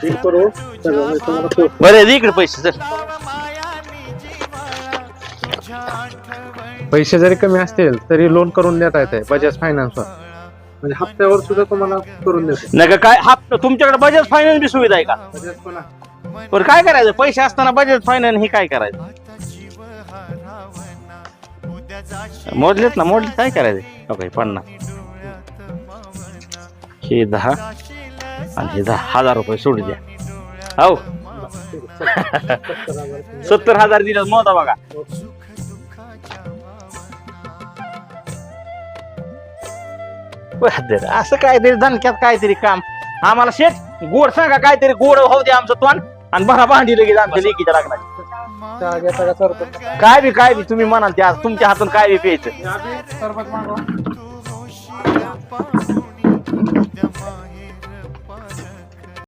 Bill करू सगळं मी तुम्हाला पोस्ट बरं दे इकडे पैसे चल. पैसे जरी कमी असतील तरी लोन करून देता येते बजाज फायनान्सवर. म्हणजे हप्त्यावर सुद्धा तुम्हाला करून देतो. नका काय हा तुमच्याकडे बजाज फायनान्स बी सुविधा आहे का? बजाज पण आहे. बरं काय करायचं पैसे असताना बजाज फायनान्स हे काय करायचं? मोडलेत ना मोडले काय करायचं? ओके 50 हे 10 आणि हे 10,000 रुपये सोडू द्या. हो 70,000 दिलं मोदा बघा. बरं, असं काहीतरी धनक्यात काहीतरी काम आम्हाला शेट गोड सांगा काहीतरी गोड होऊ दे आमचं तोंड आणि भरा भांडी लगेच आमच्या लेकीच्या लागणार. चहा घेता का सरबत? काय बी तुम्ही म्हणाल ते आज तुमच्या हातून काय बी प्यायचं. सरबत मागवा.